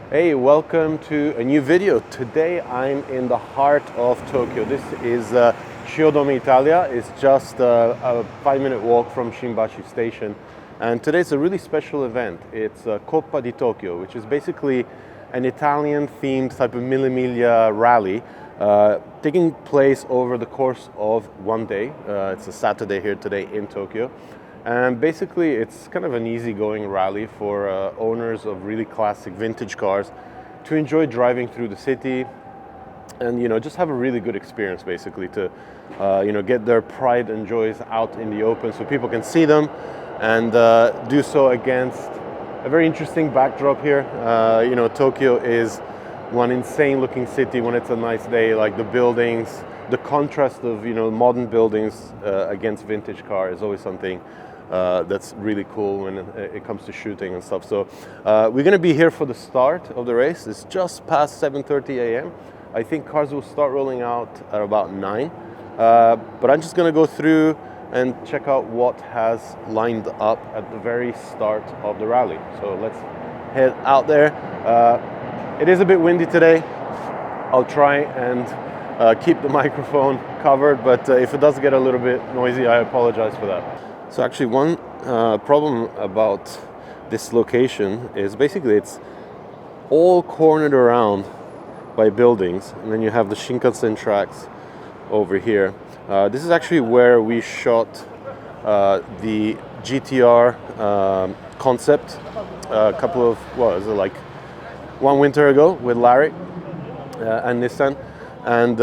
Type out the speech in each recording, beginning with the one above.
Hey, welcome to a new video. Today I'm in the heart of Tokyo. This is Shiodome, Italia. It's just a 5-minute walk from Shimbashi Station. And today's a really special event. It's Coppa Di Tokyo, which is basically an Italian-themed type of Mille Miglia rally taking place over the course of one day. It's a Saturday here today in Tokyo. And basically, it's kind of an easygoing rally for owners of really classic vintage cars to enjoy driving through the city and just have a really good experience, basically, to get their pride and joys out in the open so people can see them and do so against a very interesting backdrop here. Tokyo is one insane looking city when it's a nice day, like the buildings, the contrast of modern buildings against vintage car is always something that's really cool when it comes to shooting and stuff. So we're going to be here for the start of the race. It's just past 7:30 a.m. I think cars will start rolling out at about 9. But I'm just going to go through and check out what has lined up at the very start of the rally. So let's head out there. It is a bit windy today. I'll try and keep the microphone covered, but if it does get a little bit noisy, I apologize for that. So actually one problem about this location is basically it's all cornered around by buildings, and then you have the Shinkansen tracks over here. This is actually where we shot the GTR concept a couple of, one winter ago with Larry and Nissan. And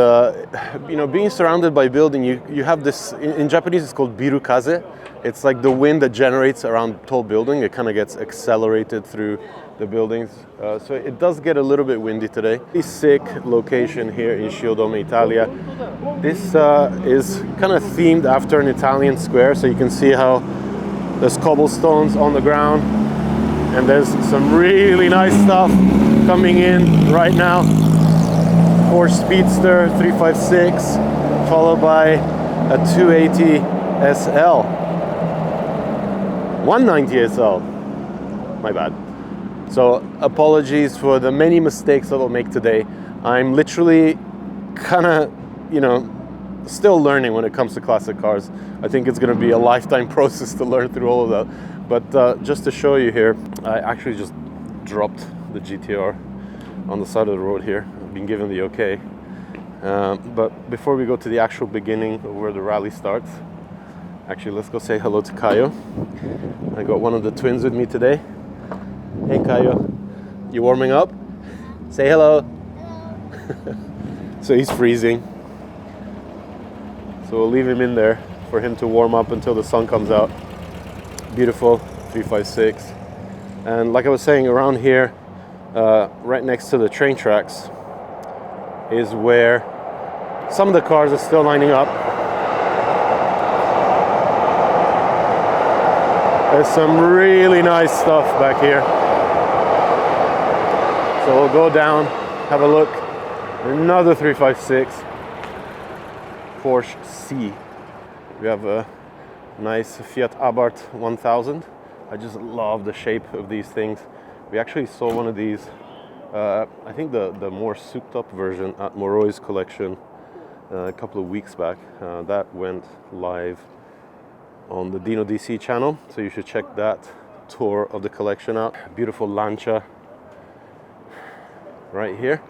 being surrounded by building, you have this, in Japanese it's called birukaze. It's like the wind that generates around tall building. It kind of gets accelerated through the buildings. So it does get a little bit windy today. This sick location here in Shiodome, Italia. This is kind of themed after an Italian square. So you can see how there's cobblestones on the ground. And there's some really nice stuff coming in right now. Porsche Speedster 356, followed by a 280 SL. 190 SL, my bad. So apologies for the many mistakes that I'll make today. I'm literally kind of, still learning when it comes to classic cars. I think it's going to be a lifetime process to learn through all of that. But just to show you here, I actually just dropped the GTR on the side of the road here. I've been given the okay. But before we go to the actual beginning of where the rally starts, actually let's go say hello to Kayo. I got one of the twins with me today. Hey Kayo, you warming up? Say hello. So he's freezing. So we'll leave him in there for him to warm up until the sun comes out. Beautiful 356. And like I was saying, around here, right next to the train tracks, is where some of the cars are still lining up. There's some really nice stuff back here. So we'll go down, have a look. Another 356 Porsche C. We have a nice Fiat Abarth 1000. I just love the shape of these things. We actually saw one of these, I think the more souped up version at Moroi's collection a couple of weeks back. That went live on the Dino DC channel, so you should check that tour of the collection out. Beautiful Lancia right here.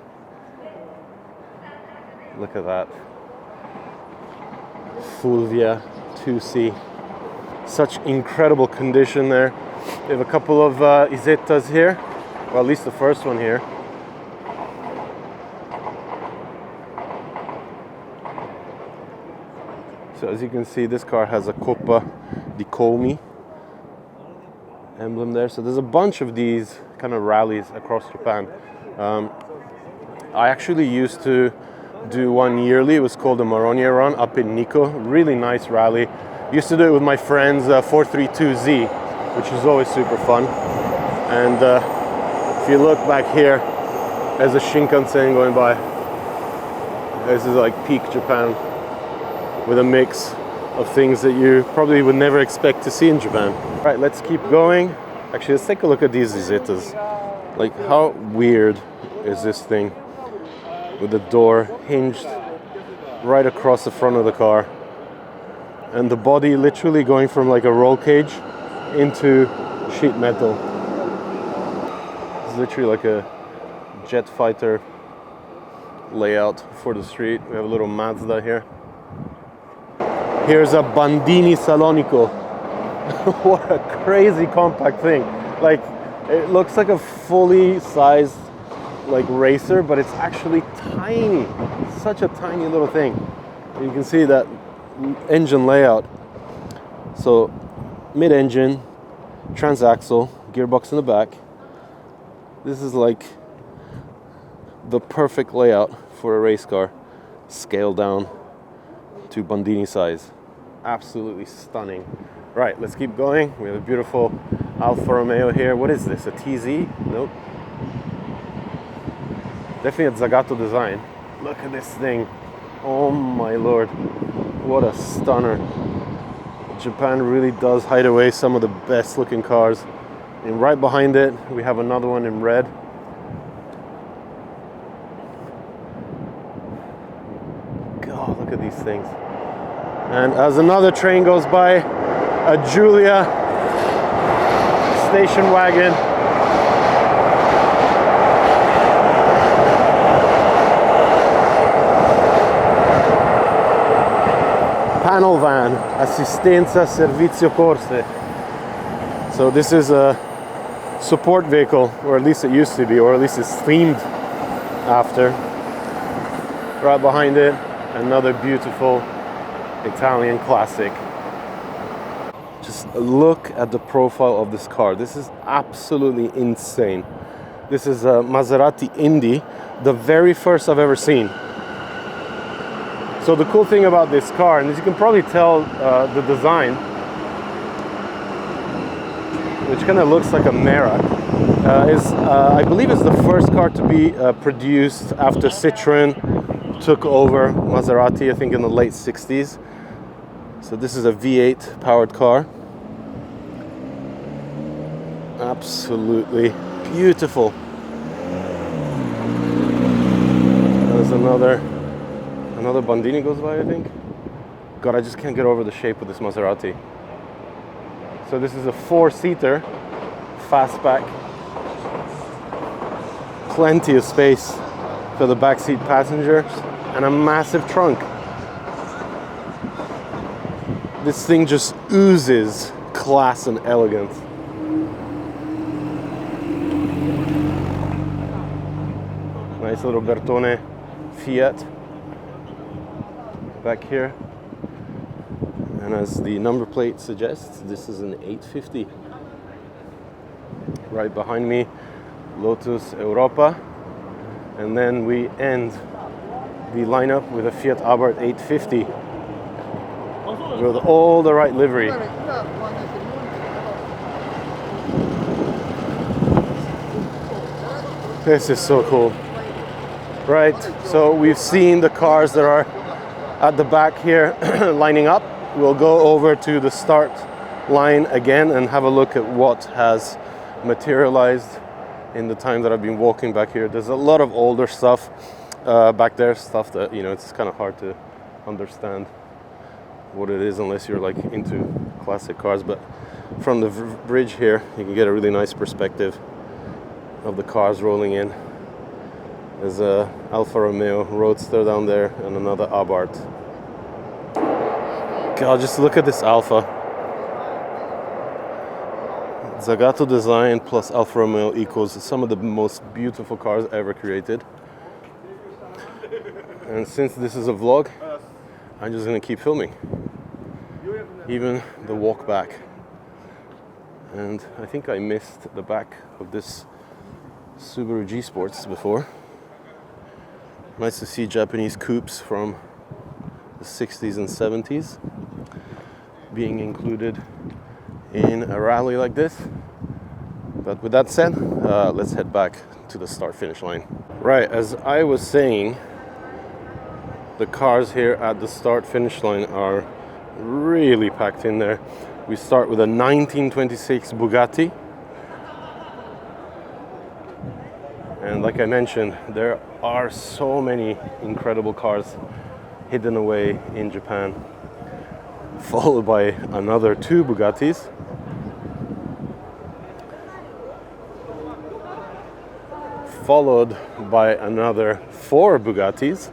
Look at that. Fulvia 2C. Such incredible condition there. We have a couple of Isettas here, well, at least the first one here. So as you can see, this car has a Coppa Di Tokyo emblem there. So there's a bunch of these kind of rallies across Japan. I actually used to do one yearly. It was called the Maronia Run up in Nikko. Really nice rally. Used to do it with my friends 432Z, which is always super fun. And if you look back here, there's a Shinkansen going by. This is like peak Japan, with a mix of things that you probably would never expect to see in Japan. All right, let's keep going. Actually, let's take a look at these Isettas. Like, how weird is this thing? With the door hinged right across the front of the car. And the body literally going from like a roll cage into sheet metal. It's literally like a jet fighter layout for the street. We have a little Mazda here. Here's a Bandini Salonico. What a crazy compact thing. Like, it looks like a fully sized like racer, but it's actually tiny. Such a tiny little thing. You can see that engine layout. So mid-engine, transaxle, gearbox in the back. This is like the perfect layout for a race car, scaled down to Bandini size. Absolutely stunning. Right, let's keep going. We have a beautiful Alfa Romeo here. What is this, a TZ? Nope. Definitely a Zagato design. Look at this thing. Oh my lord. What a stunner. Japan really does hide away some of the best looking cars. And right behind it, we have another one in red. God, look at these things. And as another train goes by, a Giulia station wagon. Panel van, assistenza servizio corse. So this is a support vehicle, or at least it used to be, or at least it's themed after. Right behind it, another beautiful Italian classic. Just look at the profile of this car. This is absolutely insane. This is a Maserati Indy, the very first I've ever seen. So the cool thing about this car, and as you can probably tell the design, which kind of looks like a Mera, is I believe it's the first car to be produced after Citroën took over Maserati, I think in the late 60s. So this is a V8 powered car. Absolutely beautiful. There's another Bandini goes by, I think. God, I just can't get over the shape of this Maserati. So this is a 4-seater fastback. Plenty of space for the backseat passengers and a massive trunk. This thing just oozes class and elegance. Nice little Bertone Fiat back here. And as the number plate suggests, this is an 850. Right behind me, Lotus Europa. And then we end the lineup with a Fiat Abarth 850 with all the right livery. This is so cool. Right, so we've seen the cars that are at the back here lining up. We'll go over to the start line again and have a look at what has materialized in the time that I've been walking back here. There's a lot of older stuff back there, stuff that, you know, it's kind of hard to understand what it is unless you're like into classic cars. But from the bridge here, you can get a really nice perspective of the cars rolling in. There's a Alfa Romeo Roadster down there and another Abarth. God, just look at this Alfa. Zagato design plus Alfa Romeo equals some of the most beautiful cars ever created. And since this is a vlog, I'm just gonna keep filming. Even the walk back. And I think I missed the back of this Subaru G Sports before. Nice to see Japanese coupes from the 60s and 70s being included in a rally like this. But with that said, let's head back to the start-finish line. Right, as I was saying, the cars here at the start-finish line are really packed in there. We start with a 1926 Bugatti. like I mentioned, there are so many incredible cars hidden away in Japan, followed by another 2 Bugattis. Followed by another 4 Bugattis.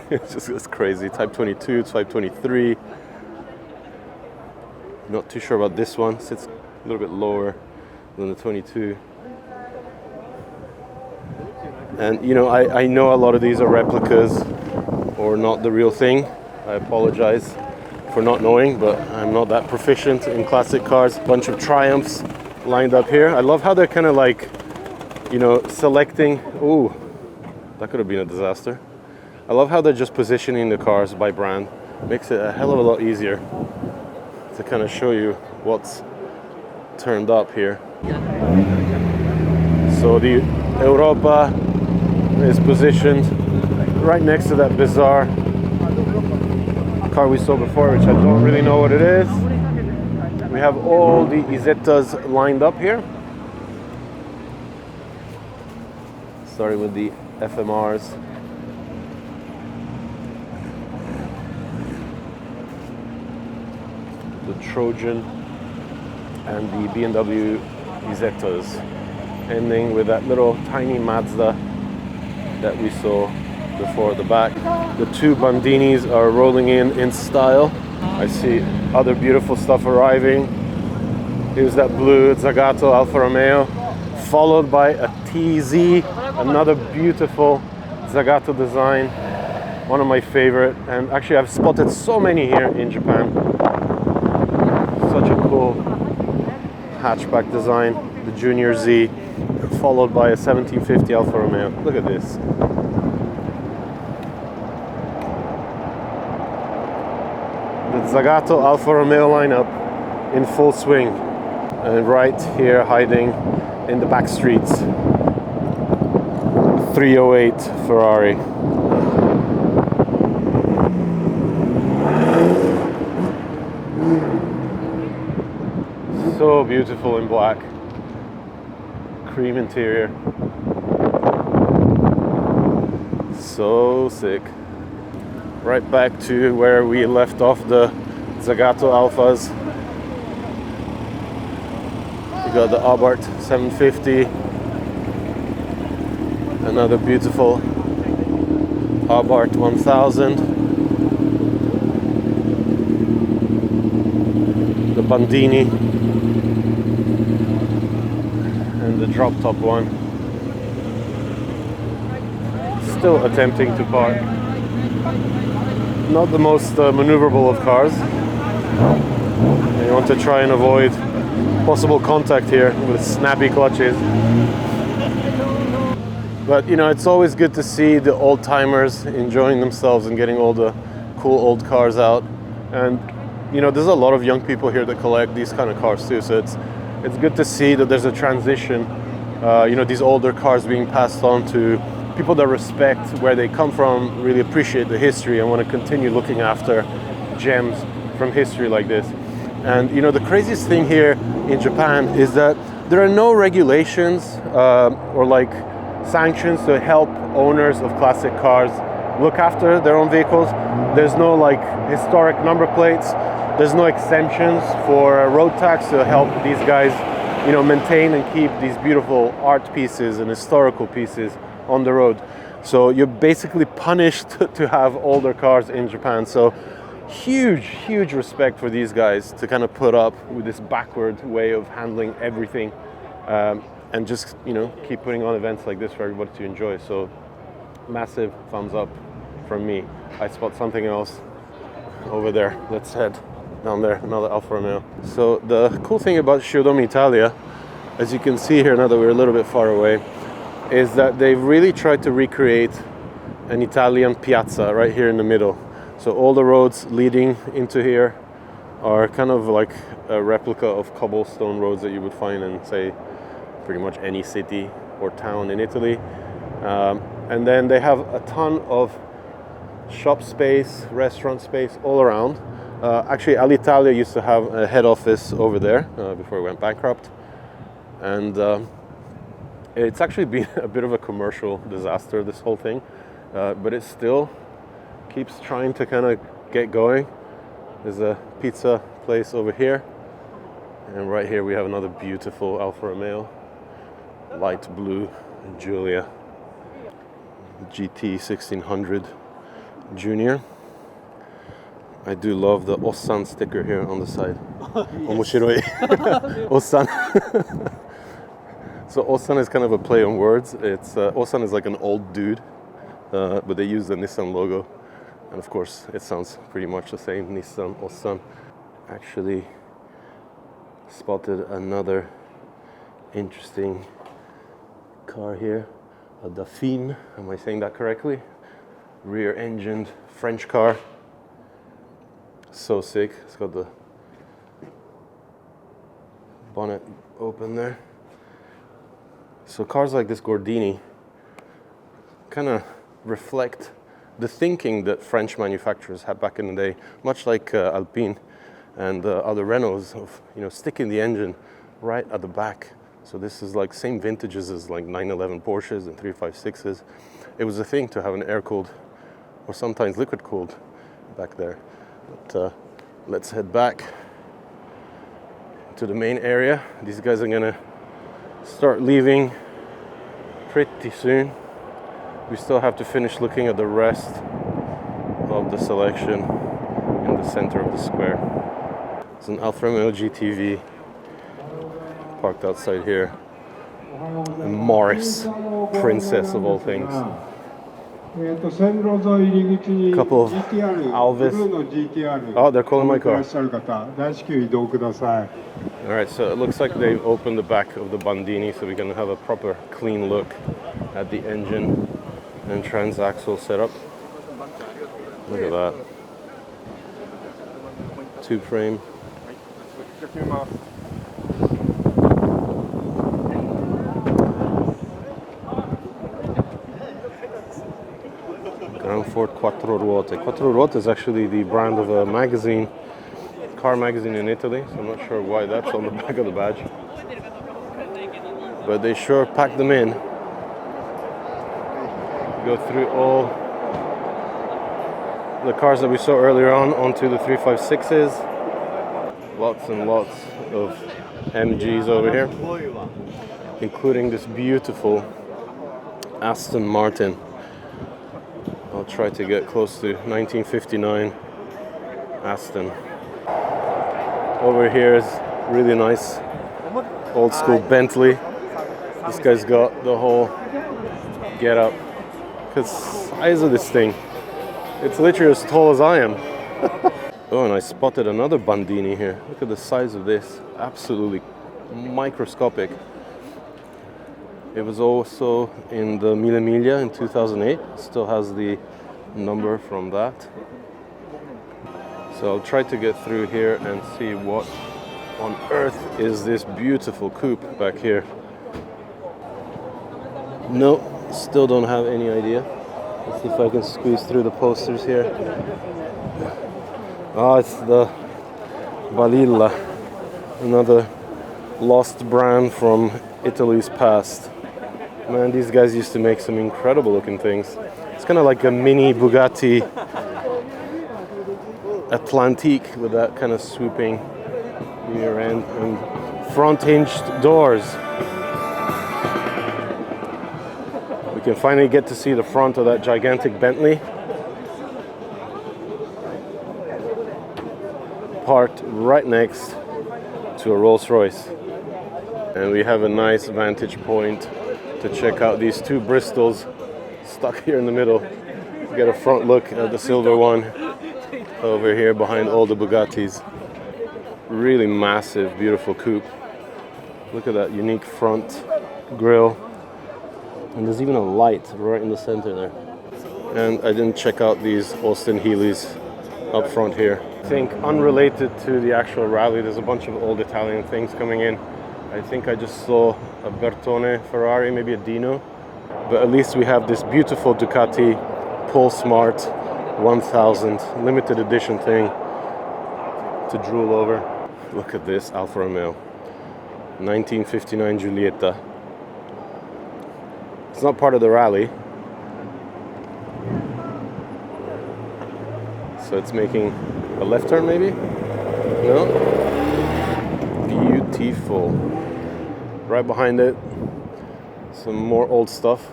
It's crazy. Type 22, Type 23. Not too sure about this one. Sits a little bit lower than the 22. And you know, I know a lot of these are replicas or not the real thing. I apologize for not knowing, but I'm not that proficient in classic cars. Bunch of Triumphs lined up here. I love how they're kind of like, you know, selecting. Ooh, that could have been a disaster. I love how they're just positioning the cars by brand. Makes it a hell of a lot easier to kind of show you what's turned up here. So the Europa is positioned right next to that bizarre car we saw before, which I don't really know what it is. We have all the Izettas lined up here. Starting with the FMRs. The Trojan and the BMW Izettas, ending with that little tiny Mazda that we saw before at the back. The 2 Bandinis are rolling in style. I see other beautiful stuff arriving. Here's that blue Zagato Alfa Romeo, followed by a TZ, another beautiful Zagato design, one of my favorite. And actually I've spotted so many here in Japan. Such a cool hatchback design, the Junior Z, followed by a 1750 Alfa Romeo. Look at this. The Zagato Alfa Romeo lineup in full swing. And right here, hiding in the back streets, 308 Ferrari. So beautiful in black. Cream interior. So sick. Right back to where we left off the Zagato Alphas. We got the Abarth 750. Another beautiful Abarth 1000. The Bandini. And the drop top one. Still attempting to park. Not the most maneuverable of cars. You want to try and avoid possible contact here with snappy clutches. But you know, it's always good to see the old timers enjoying themselves and getting all the cool old cars out. And you know, there's a lot of young people here that collect these kind of cars too. So it's good to see that there's a transition. You know, these older cars being passed on to people that respect where they come from, really appreciate the history, and want to continue looking after gems from history like this. And you know, the craziest thing here in Japan is that there are no regulations or like sanctions to help owners of classic cars look after their own vehicles. There's no like historic number plates. There's no exemptions for road tax to help these guys, you know, maintain and keep these beautiful art pieces and historical pieces on the road. So you're basically punished to have older cars in Japan. So huge respect for these guys to kind of put up with this backward way of handling everything, and just, you know, keep putting on events like this for everybody to enjoy. So massive thumbs up from me. I spot something else over there. Let's head down there, another Alfa Romeo. So the cool thing about Shiodomi Italia, as you can see here now that we're a little bit far away, is that they've really tried to recreate an Italian piazza right here in the middle. So all the roads leading into here are kind of like a replica of cobblestone roads that you would find in, say, pretty much any city or town in Italy. And then they have a ton of shop space, restaurant space all around. Actually, Alitalia used to have a head office over there before it went bankrupt. And It's actually been a bit of a commercial disaster, this whole thing, but it still keeps trying to kind of get going. There's a pizza place over here, and right here we have another beautiful Alfa Romeo, light blue Giulia GT 1600 Junior. I do love the Ossan sticker here on the side. Omoshiroi. Ossan. So Ossan is kind of a play on words. It's Ossan is like an old dude, but they use the Nissan logo, and of course it sounds pretty much the same. Nissan Ossan. Actually spotted another interesting car here, a Dauphine. Am I saying that correctly? Rear-engined French car. So sick. It's got the bonnet open there. So cars like this Gordini kind of reflect the thinking that French manufacturers had back in the day, much like Alpine and other Renaults, of sticking the engine right at the back. So this is like same vintages as like 911 Porsches and 356s. It was a thing to have an air-cooled or sometimes liquid-cooled back there. But let's head back to the main area. These guys are gonna start leaving pretty soon. We still have to finish looking at the rest of the selection in the center of the square. It's an Alfa Romeo GTV parked outside here. A Morris, princess of all things. Couple of Alvis. Oh, they're calling my car. Alright, so it looks like they've opened the back of the Bandini, so we're going to have a proper clean look at the engine and transaxle setup. Look at that. Tube frame. Ford Quattro Ruote. Quattro Ruote is actually the brand of a magazine, car magazine in Italy, so I'm not sure why that's on the back of the badge. But they sure pack them in. Go through all the cars that we saw earlier on onto the 356s. Lots and lots of MGs over here, including this beautiful Aston Martin. I'll try to get close to 1959 Aston. Over here is really nice old school Bentley. This guy's got the whole get up. Because size of this thing, it's literally as tall as I am. Oh, and I spotted another Bandini here. Look at the size of this, absolutely microscopic. It was also in the Mille Miglia in 2008. Still has the number from that. So I'll try to get through here and see what on earth is this beautiful coupe back here. No, still don't have any idea. Let's see if I can squeeze through the posters here. Ah, it's the Balilla, another lost brand from Italy's past. Man, these guys used to make some incredible looking things. It's kind of like a mini Bugatti Atlantique with that kind of swooping rear end and front hinged doors. We can finally get to see the front of that gigantic Bentley. Parked right next to a Rolls-Royce. And we have a nice vantage point to check out these two Bristols stuck here in the middle. Get a front look at the silver one over here behind all the Bugattis. Really massive, beautiful coupe. Look at that unique front grille. And there's even a light right in the center there. And I didn't check out these Austin Healey's up front here. I think unrelated to the actual rally, there's a bunch of old Italian things coming in. I think I just saw a Bertone Ferrari, maybe a Dino. But at least we have this beautiful Ducati Polesmart 1000 limited edition thing to drool over. Look at this Alfa Romeo 1959 Giulietta. It's not part of the rally. So it's making a left turn maybe? No? Beautiful. Right behind it, some more old stuff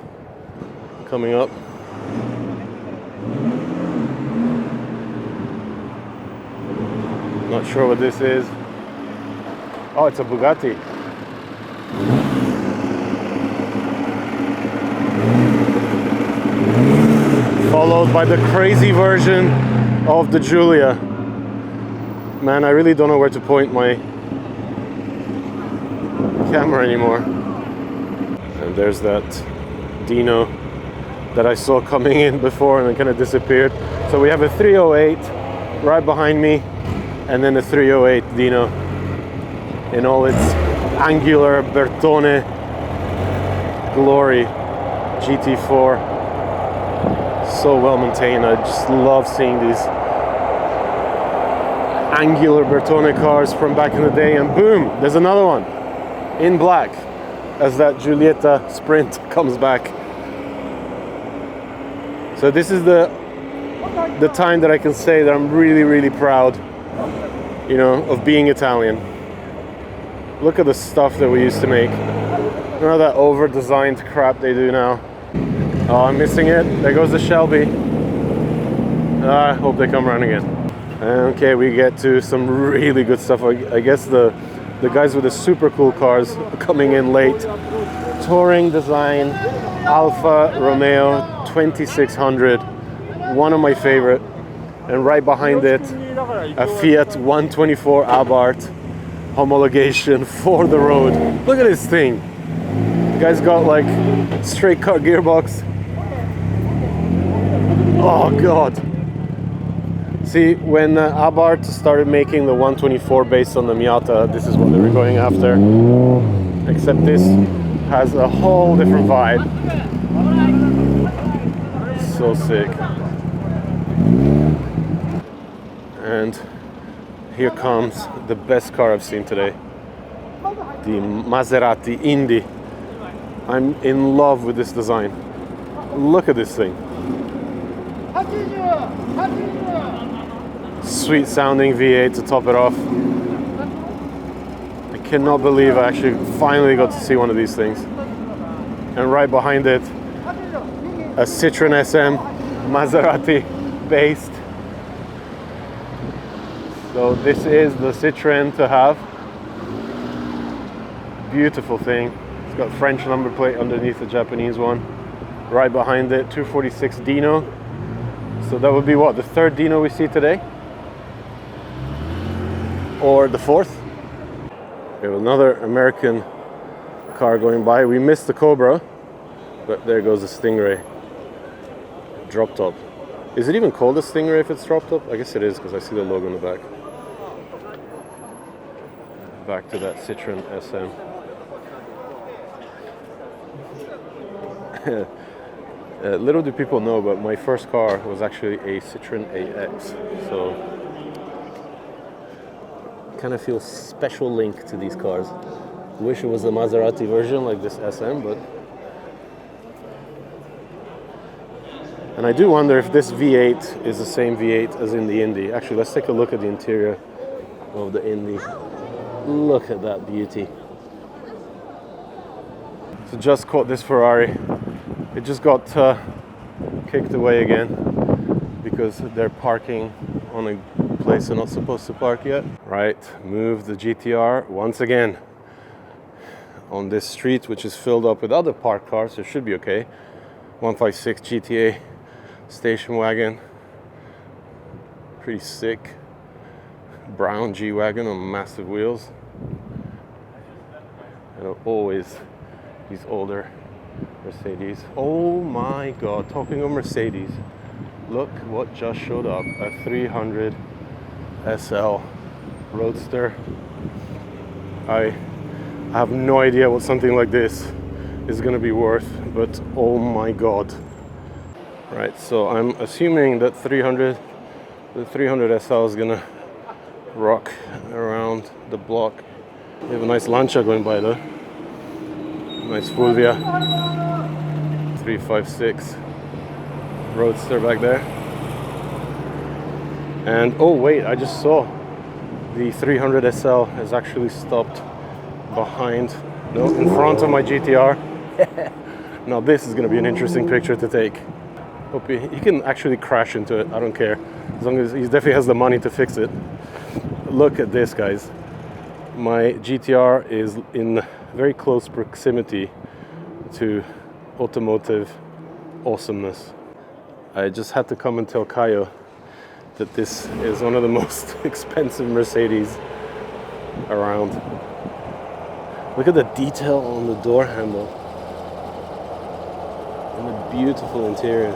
coming up. Not sure what this is. Oh, it's a Bugatti. Followed by the crazy version of the Giulia. Man, I really don't know where to point my camera anymore. And there's that Dino that I saw coming in before and it kind of disappeared. So we have a 308 right behind me, and then a 308 Dino in all its angular Bertone glory. GT4, so well maintained. I just love seeing these angular Bertone cars from back in the day. And boom, there's another one in black as that Giulietta Sprint comes back. So this is the time that I can say that I'm really, really proud, you know, of being Italian. Look at the stuff that we used to make. None of that over-designed crap they do now. Oh, I'm missing it. There goes the Shelby. I hope they come around again. Okay, we get to some really good stuff. I guess the guys with the super cool cars are coming in late. Touring design, Alfa Romeo 2600. One of my favorite. And right behind it, a Fiat 124 Abarth homologation for the road. Look at this thing. The guy's got like straight cut gearbox. Oh God. See, when Abarth started making the 124 based on the Miata, this is what they were going after. Except this has a whole different vibe. So sick. And here comes the best car I've seen today. The Maserati Indy. I'm in love with this design. Look at this thing. Sweet sounding V8 to top it off. I cannot believe I actually finally got to see one of these things. And right behind it, a Citroen SM Maserati based. So this is the Citroen to have. Beautiful thing. It's got French number plate underneath the Japanese one. Right behind it, 246 Dino. So that would be what, the third Dino we see today? Or the fourth? We have another American car going by. We missed the Cobra, but there goes the Stingray. Drop top. Is it even called a Stingray if it's drop top? I guess it is because I see the logo in the back. Back to that Citroen SM. Little do people know, but my first car was actually a Citroen AX. So kind of feel special link to these cars. Wish it was the Maserati version like this SM, but. And I do wonder if this V8 is the same V8 as in the Indy. Actually, let's take a look at the interior of the Indy. Look at that beauty. So just caught this Ferrari. It just got kicked away again because they're parking on a place they're not supposed to park yet. Right, move the GTR once again on this street, which is filled up with other parked cars, so it should be okay. 156 GTA station wagon. Pretty sick. Brown G-Wagon on massive wheels. And always these older Mercedes. Oh my God, talking of Mercedes, look what just showed up, a 300 SL Roadster. I have no idea what something like this is going to be worth, but oh my God. Right, so I'm assuming that the 300 SL is going to rock around the block. We have a nice Lancia going by though. Nice Fulvia. 356 Roadster back there. And oh wait, I just saw the 300 SL is actually stopped behind, no, in front of my GTR. Now this is going to be an interesting picture to take. Hope he can actually crash into it, I don't care, as long as he definitely has the money to fix it. Look at this, guys. My GTR is in very close proximity to automotive awesomeness. I just had to come and tell Kayo that this is one of the most expensive Mercedes around. Look at the detail on the door handle and the beautiful interior.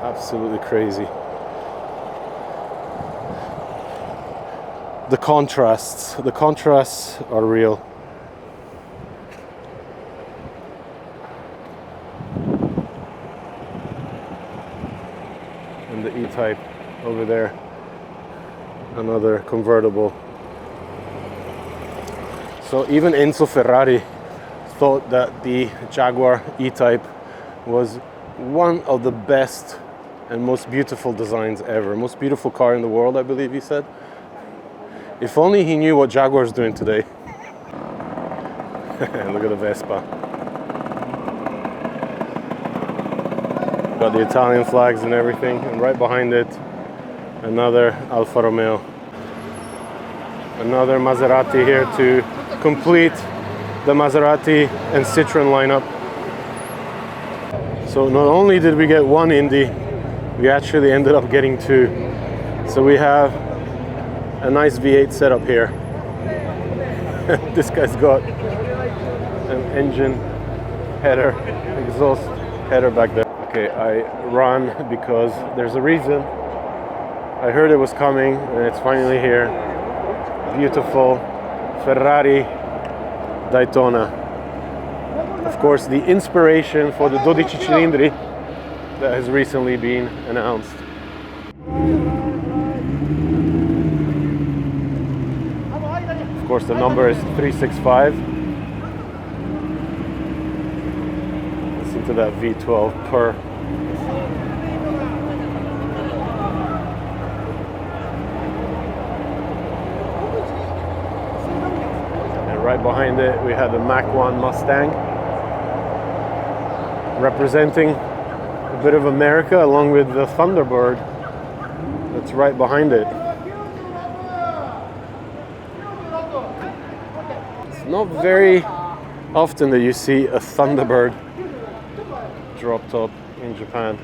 Absolutely crazy. The contrasts are real. And the E-Type over there, another convertible. So even Enzo Ferrari thought that the Jaguar E-Type was one of the best and most beautiful designs ever. Most beautiful car in the world, I believe he said. If only he knew what Jaguar's doing today. Look at the Vespa. Got the Italian flags and everything, and right behind it, another Alfa Romeo. Another Maserati here to complete the Maserati and Citroen lineup. So not only did we get one Indy, we actually ended up getting two. So we have a nice V8 setup here. This guy's got an engine header, exhaust header back there. Okay, I run because there's a reason. I heard it was coming and it's finally here. Beautiful Ferrari Daytona. Of course, the inspiration for the 12 cilindri that has recently been announced. Of course, the number is 365. Listen to that V12 purr. And right behind it, we have the Mach 1 Mustang, representing a bit of America, along with the Thunderbird that's right behind it. Not very often that you see a Thunderbird drop top in Japan.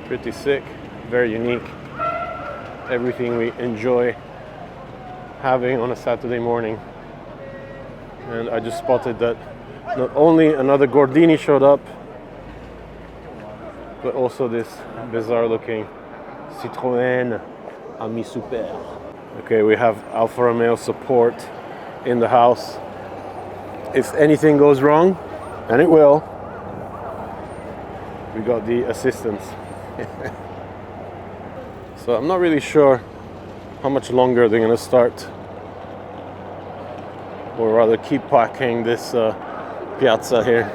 Pretty sick, very unique. Everything we enjoy having on a Saturday morning. And I just spotted that not only another Gordini showed up, but also this bizarre looking Citroën Ami Super. Okay, we have Alfa Romeo support in the house. If anything goes wrong, and it will, we got the assistants. So I'm not really sure how much longer they're gonna start, or rather keep parking this piazza here.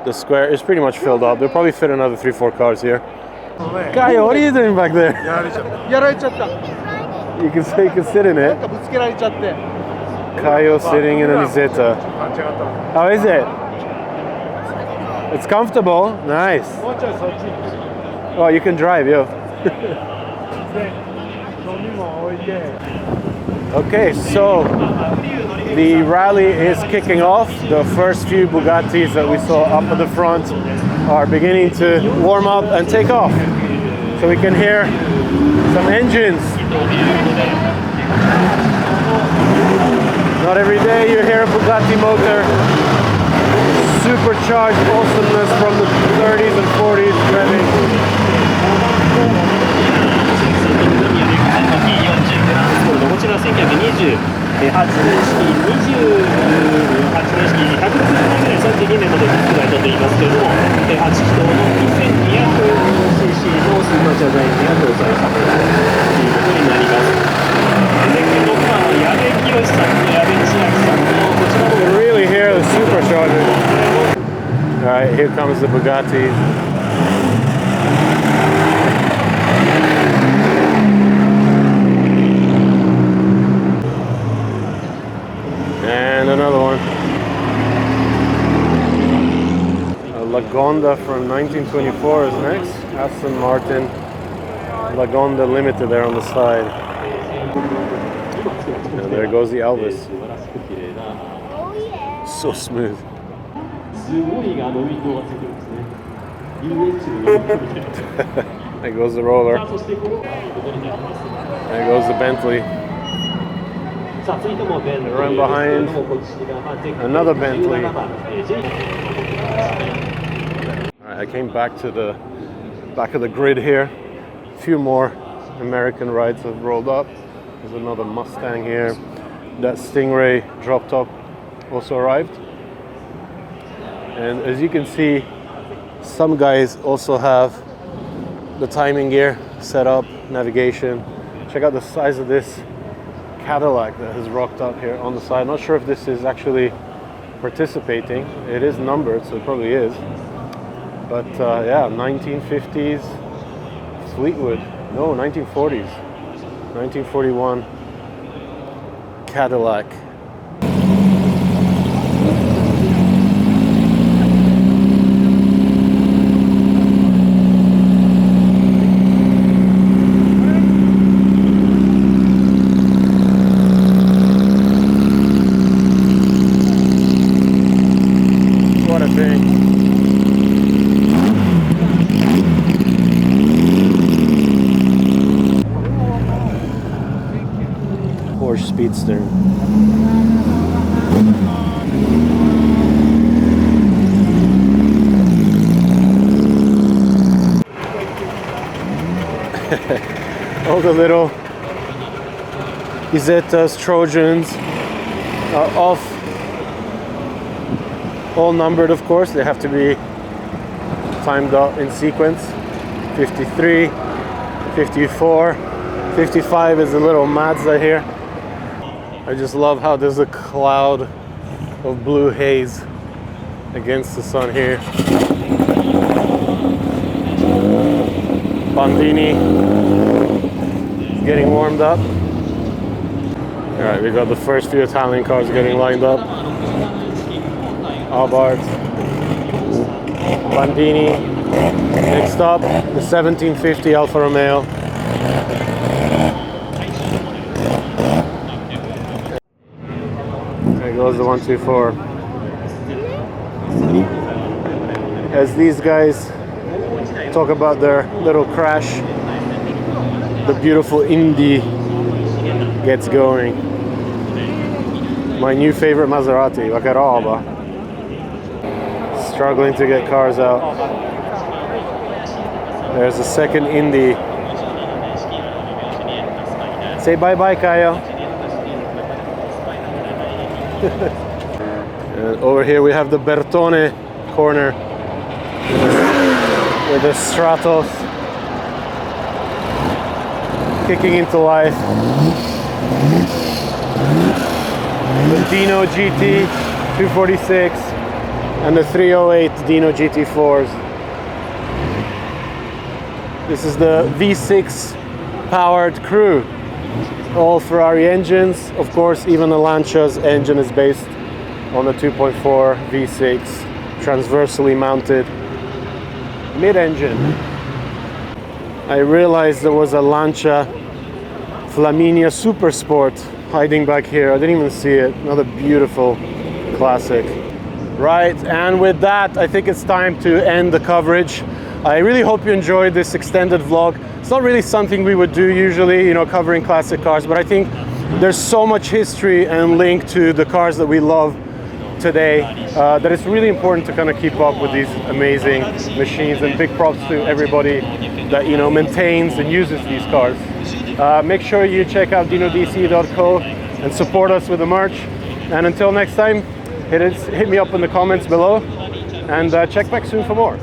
The square is pretty much filled up. They'll probably fit another 3-4 cars here. Kayo, what are you doing back there? You can sit in it. Kayo sitting in a Niseta. How is it? It's comfortable. Nice. Oh, you can drive, yo. Okay, so the rally is kicking off. The first few Bugattis that we saw up at the front are beginning to warm up and take off. So we can hear some engines. Not every day you hear a Bugatti motor. Supercharged awesomeness from the 30s and 40s revving. You really hear the supercharger. right, here comes the Bugatti. And another one. A Lagonda from 1924 is next. Aston Martin Lagonda Limited there on the side. And there goes the Elvis. So smooth. There goes the roller. There goes the Bentley. And right behind, another Bentley. Alright, I came back to the back of the grid here. A few more American rides have rolled up. There's another Mustang here. That Stingray drop top also arrived. And as you can see, some guys also have the timing gear set up, navigation. Check out the size of this Cadillac that has rocked up here on the side. Not sure if this is actually participating. It is numbered, so it probably is. But yeah, 1950s Fleetwood. No, 1940s. 1941 Cadillac. What a thing. Porsche Speedster. All the little Izettas, Trojans are off. All numbered, of course. They have to be timed out in sequence. 53, 54, 55 is a little Mazda here. I just love how there's a cloud of blue haze against the sun here. Bandini getting warmed up. All right, we got the first few Italian cars getting lined up. Abarth, Bandini. Next up, the 1750 Alfa Romeo. There goes the 124. As these guys talk about their little crash, the beautiful Indy gets going. My new favorite Maserati, ma che roba. Struggling to get cars out. There's a second Indy. Say bye-bye, Kyle. And over here we have the Bertone corner with the Stratos kicking into life. The Dino GT 246 and the 308 Dino GT4s. This is the V6 powered crew. All Ferrari engines. Of course, even the Lancia's engine is based on the 2.4 V6 transversely mounted mid-engine. I realized there was a Lancia Flaminia Super Sport hiding back here. I didn't even see it. Another beautiful classic. Right, and with that, I think it's time to end the coverage. I really hope you enjoyed this extended vlog. It's not really something we would do usually, you know, covering classic cars, but I think there's so much history and link to the cars that we love today that it's really important to kind of keep up with these amazing machines, and big props to everybody that, you know, maintains and uses these cars. Make sure you check out dinodc.co and support us with the merch. And until next time, hit me up in the comments below, and check back soon for more.